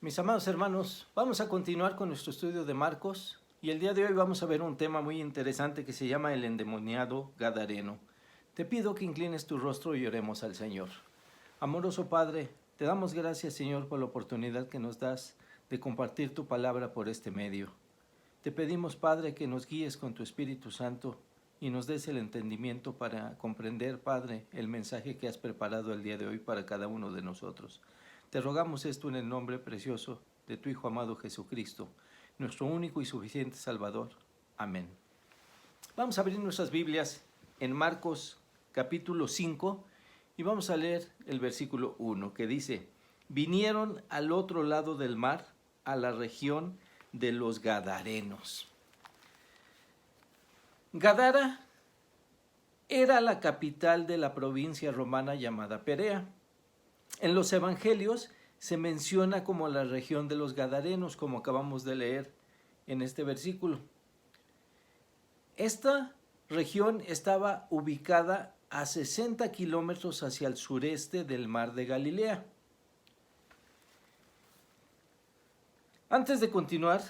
Mis amados hermanos, vamos a continuar con nuestro estudio de Marcos y el día de hoy vamos a ver un tema muy interesante que se llama el endemoniado gadareno. Te pido que inclines tu rostro y oremos al Señor. Amoroso Padre, te damos gracias, Señor, por la oportunidad que nos das de compartir tu palabra por este medio. Te pedimos, Padre, que nos guíes con tu Espíritu Santo y nos des el entendimiento para comprender, Padre, el mensaje que has preparado el día de hoy para cada uno de nosotros. Te rogamos esto en el nombre precioso de tu Hijo amado Jesucristo, nuestro único y suficiente Salvador. Amén. Vamos a abrir nuestras Biblias en Marcos capítulo 5 y vamos a leer el versículo 1 que dice: vinieron al otro lado del mar, a la región de los Gadarenos. Gadara era la capital de la provincia romana llamada Perea. En los evangelios se menciona como la región de los Gadarenos, como acabamos de leer en este versículo. Esta región estaba ubicada a 60 kilómetros hacia el sureste del mar de Galilea. Antes de continuar,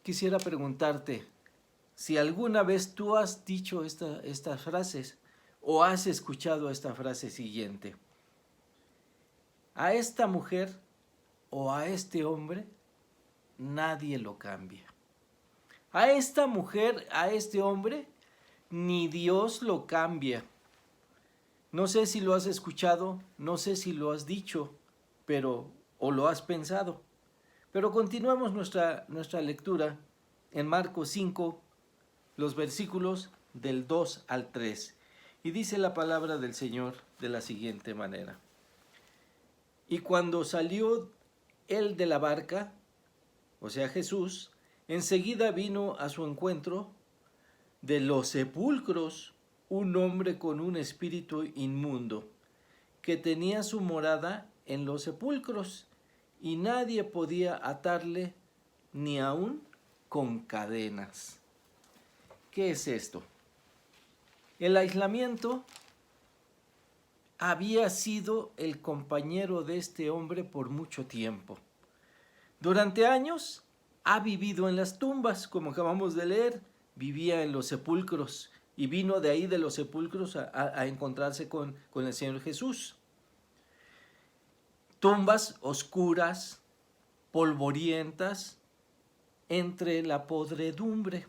quisiera preguntarte si alguna vez tú has dicho estas frases o has escuchado esta frase siguiente: a esta mujer o a este hombre nadie lo cambia. A esta mujer, a este hombre, ni Dios lo cambia. No sé si lo has escuchado, no sé si lo has dicho, o lo has pensado. Pero continuamos nuestra lectura en Marcos 5, los versículos del 2 al 3. Y dice la palabra del Señor de la siguiente manera: y cuando salió él de la barca, o sea Jesús, enseguida vino a su encuentro de los sepulcros un hombre con un espíritu inmundo, que tenía su morada en los sepulcros, y nadie podía atarle ni aun con cadenas. ¿Qué es esto? El aislamiento había sido el compañero de este hombre por mucho tiempo. Durante años ha vivido en las tumbas, como acabamos de leer, vivía en los sepulcros y vino de ahí de los sepulcros a encontrarse con el Señor Jesús. Tumbas oscuras, polvorientas, entre la podredumbre.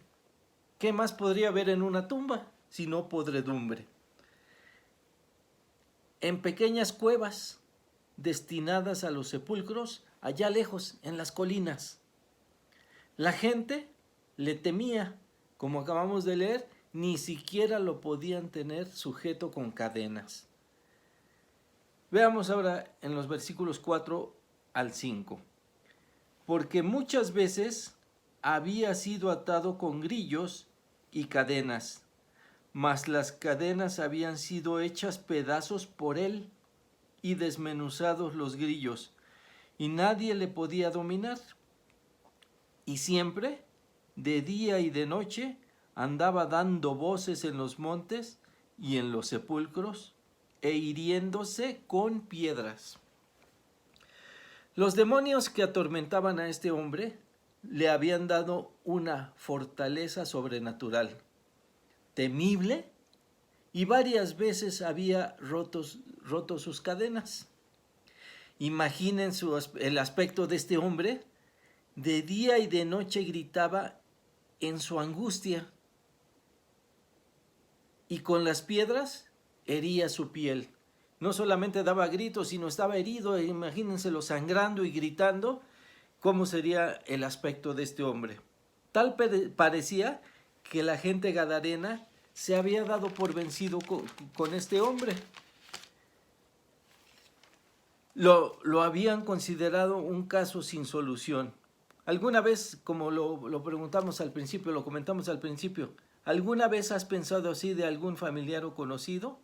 ¿Qué más podría haber en una tumba sino podredumbre? En pequeñas cuevas destinadas a los sepulcros, allá lejos, en las colinas. La gente le temía, como acabamos de leer, ni siquiera lo podían tener sujeto con cadenas. Veamos ahora en los versículos 4 al 5. Porque muchas veces había sido atado con grillos y cadenas, mas las cadenas habían sido hechas pedazos por él y desmenuzados los grillos, y nadie le podía dominar. Y siempre, de día y de noche, andaba dando voces en los montes y en los sepulcros, e hiriéndose con piedras. Los demonios que atormentaban a este hombre le habían dado una fortaleza sobrenatural, temible, y varias veces había roto sus cadenas. Imaginen el aspecto de este hombre. De día y de noche gritaba en su angustia, y con las piedras hería su piel. No solamente daba gritos, sino estaba herido. Imagínenselo sangrando y gritando. ¿Cómo sería el aspecto de este hombre? Tal parecía que la gente gadarena se había dado por vencido con este hombre. Lo habían considerado un caso sin solución. ¿Alguna vez, como lo preguntamos al principio, lo comentamos al principio, alguna vez has pensado así de algún familiar o conocido?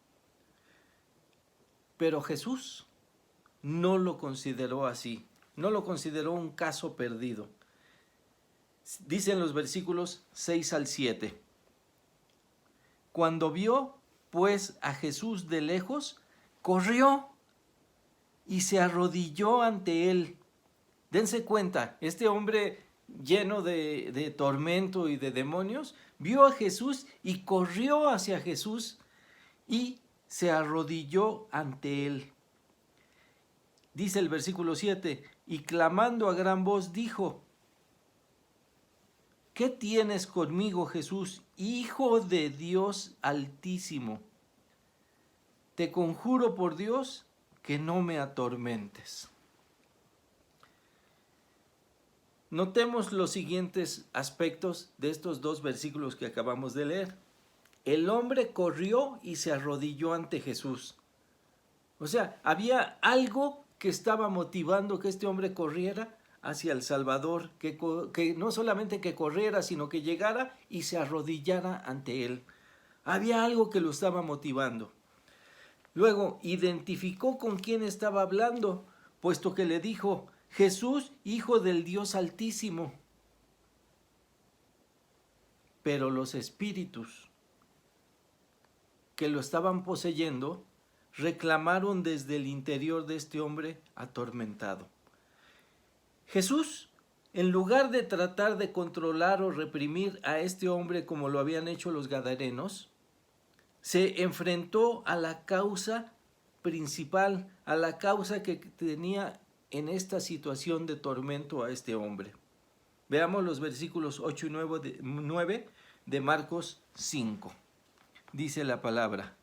Pero Jesús no lo consideró así, no lo consideró un caso perdido. Dicen los versículos 6 al 7. Cuando vio, pues, a Jesús de lejos, corrió y se arrodilló ante él, Dense cuenta, este hombre lleno de tormento y de demonios, vio a Jesús y corrió hacia Jesús y se arrodilló ante él. Dice el versículo 7, y clamando a gran voz dijo, ¿qué tienes conmigo, Jesús, Hijo de Dios Altísimo? Te conjuro por Dios que no me atormentes. Notemos los siguientes aspectos de estos dos versículos que acabamos de leer. El hombre corrió y se arrodilló ante Jesús. O sea, había algo que estaba motivando que este hombre corriera hacia el Salvador, que no solamente que corriera, sino que llegara y se arrodillara ante él. Había algo que lo estaba motivando. Luego, identificó con quién estaba hablando, puesto que le dijo, Jesús, Hijo del Dios Altísimo. Pero los espíritus que lo estaban poseyendo reclamaron desde el interior de este hombre atormentado. Jesús, en lugar de tratar de controlar o reprimir a este hombre como lo habían hecho los gadarenos, se enfrentó a la causa principal, a la causa que tenía en esta situación de tormento a este hombre. Veamos los versículos 8 y 9 de Marcos 5. Dice la palabra,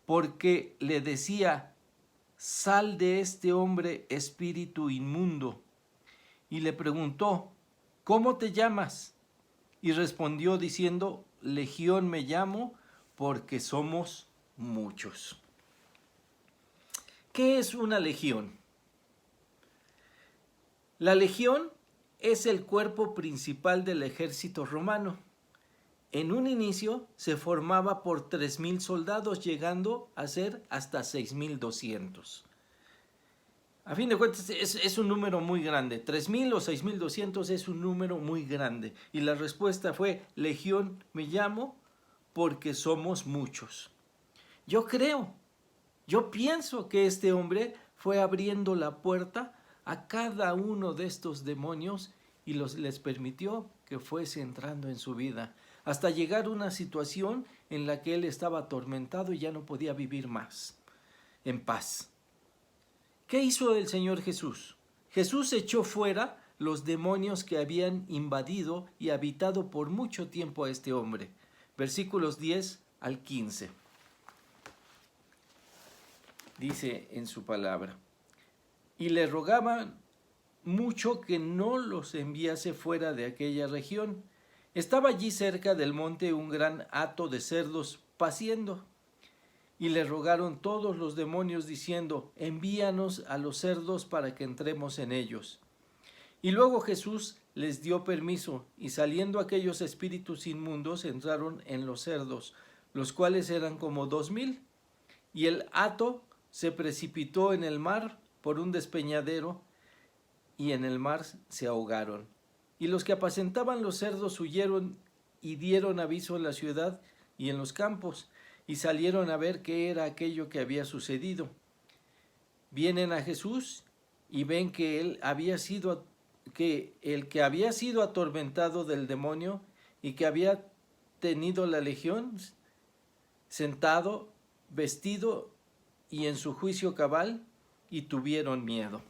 porque le decía, sal de este hombre, espíritu inmundo. Y le preguntó, ¿cómo te llamas? Y respondió diciendo, Legión me llamo, porque somos muchos. ¿Qué es una legión? La legión es el cuerpo principal del ejército romano. En un inicio se formaba por 3,000 soldados, llegando a ser hasta 6,200. A fin de cuentas es un número muy grande. 3,000 o 6,200 es un número muy grande. Y la respuesta fue, Legión me llamo porque somos muchos. Yo pienso que este hombre fue abriendo la puerta a cada uno de estos demonios y les permitió que fuese entrando en su vida, hasta llegar a una situación en la que él estaba atormentado y ya no podía vivir más en paz. ¿Qué hizo el Señor Jesús? Jesús echó fuera los demonios que habían invadido y habitado por mucho tiempo a este hombre. Versículos 10 al 15. Dice en su palabra, y le rogaban mucho que no los enviase fuera de aquella región. Estaba allí cerca del monte un gran hato de cerdos paciendo, y le rogaron todos los demonios diciendo, envíanos a los cerdos para que entremos en ellos. Y luego Jesús les dio permiso, y saliendo aquellos espíritus inmundos entraron en los cerdos, los cuales eran como 2,000, y el hato se precipitó en el mar por un despeñadero, y en el mar se ahogaron. Y los que apacentaban los cerdos huyeron y dieron aviso en la ciudad y en los campos, y salieron a ver qué era aquello que había sucedido. Vienen a Jesús y ven que el que había sido atormentado del demonio y que había tenido la legión, sentado, vestido y en su juicio cabal, y tuvieron miedo.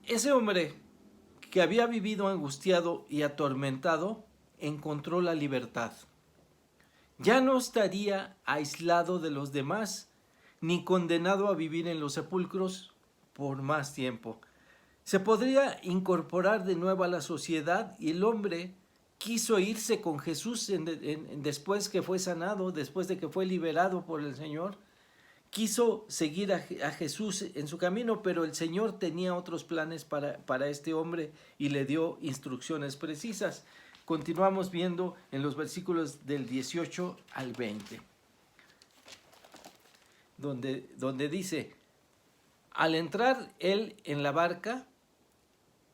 Ese hombre que había vivido angustiado y atormentado encontró la libertad. Ya no estaría aislado de los demás, ni condenado a vivir en los sepulcros por más tiempo. Se podría incorporar de nuevo a la sociedad, y el hombre quiso irse con Jesús después que fue sanado, después de que fue liberado por el Señor. Quiso seguir a Jesús en su camino, pero el Señor tenía otros planes para este hombre y le dio instrucciones precisas. Continuamos viendo en los versículos del 18 al 20, donde dice, al entrar él en la barca,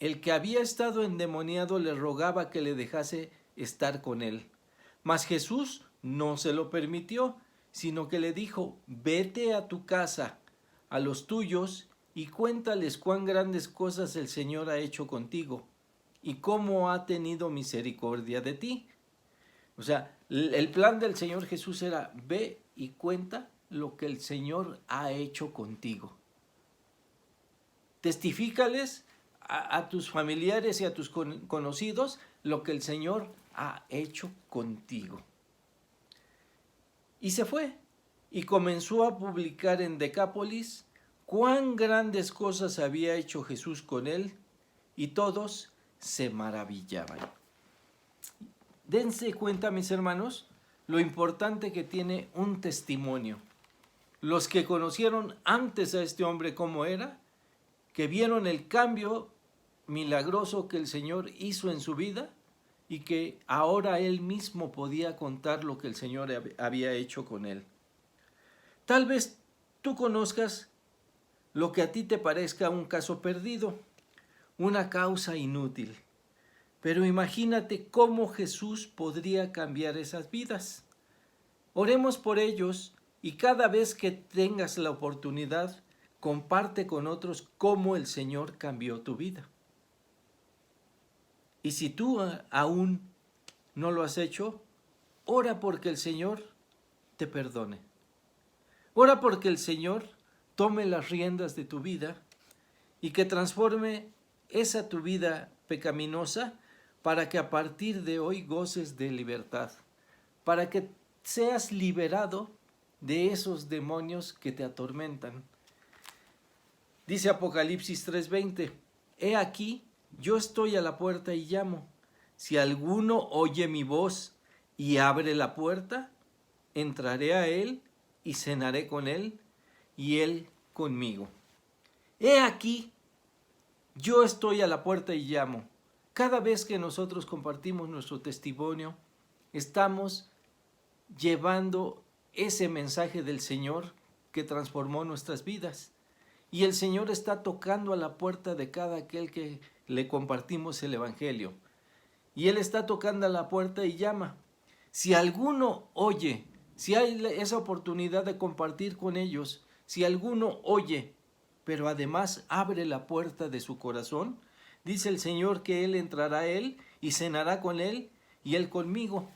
el que había estado endemoniado le rogaba que le dejase estar con él. Mas Jesús no se lo permitió, sino que le dijo: vete a tu casa, a los tuyos, y cuéntales cuán grandes cosas el Señor ha hecho contigo y cómo ha tenido misericordia de ti. O sea, el plan del Señor Jesús era: ve y cuenta lo que el Señor ha hecho contigo. Testifícales a tus familiares y a tus conocidos lo que el Señor ha hecho contigo. Y se fue y comenzó a publicar en Decápolis cuán grandes cosas había hecho Jesús con él, y todos se maravillaban. Dense cuenta, mis hermanos, lo importante que tiene un testimonio. Los que conocieron antes a este hombre cómo era, que vieron el cambio milagroso que el Señor hizo en su vida, y que ahora él mismo podía contar lo que el Señor había hecho con él. Tal vez tú conozcas lo que a ti te parezca un caso perdido, una causa inútil, pero imagínate cómo Jesús podría cambiar esas vidas. Oremos por ellos, y cada vez que tengas la oportunidad, comparte con otros cómo el Señor cambió tu vida. Y si tú aún no lo has hecho, ora porque el Señor te perdone. Ora porque el Señor tome las riendas de tu vida y que transforme esa tu vida pecaminosa, para que a partir de hoy goces de libertad, para que seas liberado de esos demonios que te atormentan. Dice Apocalipsis 3:20: he aquí, yo estoy a la puerta y llamo. Si alguno oye mi voz y abre la puerta, entraré a él y cenaré con él y él conmigo. He aquí, yo estoy a la puerta y llamo. Cada vez que nosotros compartimos nuestro testimonio, estamos llevando ese mensaje del Señor que transformó nuestras vidas. Y el Señor está tocando a la puerta de cada aquel que le compartimos el Evangelio. Y Él está tocando a la puerta y llama. Si alguno oye, si hay esa oportunidad de compartir con ellos, si alguno oye, pero además abre la puerta de su corazón, dice el Señor que Él entrará a él y cenará con él y él conmigo.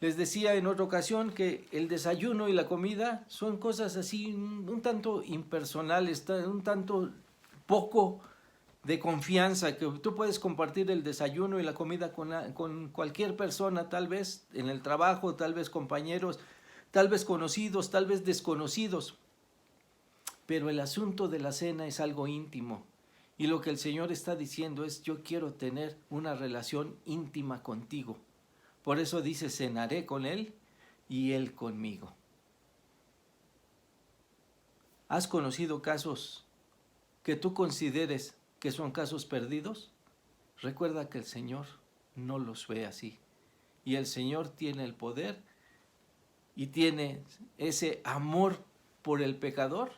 Les decía en otra ocasión que el desayuno y la comida son cosas así un tanto impersonales, un tanto poco de confianza, que tú puedes compartir el desayuno y la comida con cualquier persona, tal vez en el trabajo, tal vez compañeros, tal vez conocidos, tal vez desconocidos. Pero el asunto de la cena es algo íntimo. Y lo que el Señor está diciendo es: yo quiero tener una relación íntima contigo. Por eso dice: cenaré con él y él conmigo. ¿Has conocido casos que tú consideres que son casos perdidos? Recuerda que el Señor no los ve así. Y el Señor tiene el poder y tiene ese amor por el pecador,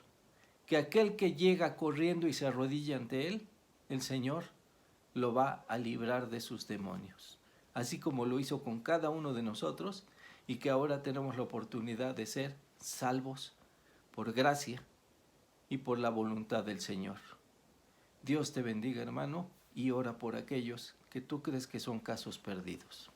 que aquel que llega corriendo y se arrodilla ante él, el Señor lo va a librar de sus demonios. Así como lo hizo con cada uno de nosotros, y que ahora tenemos la oportunidad de ser salvos por gracia y por la voluntad del Señor. Dios te bendiga, hermano, y ora por aquellos que tú crees que son casos perdidos.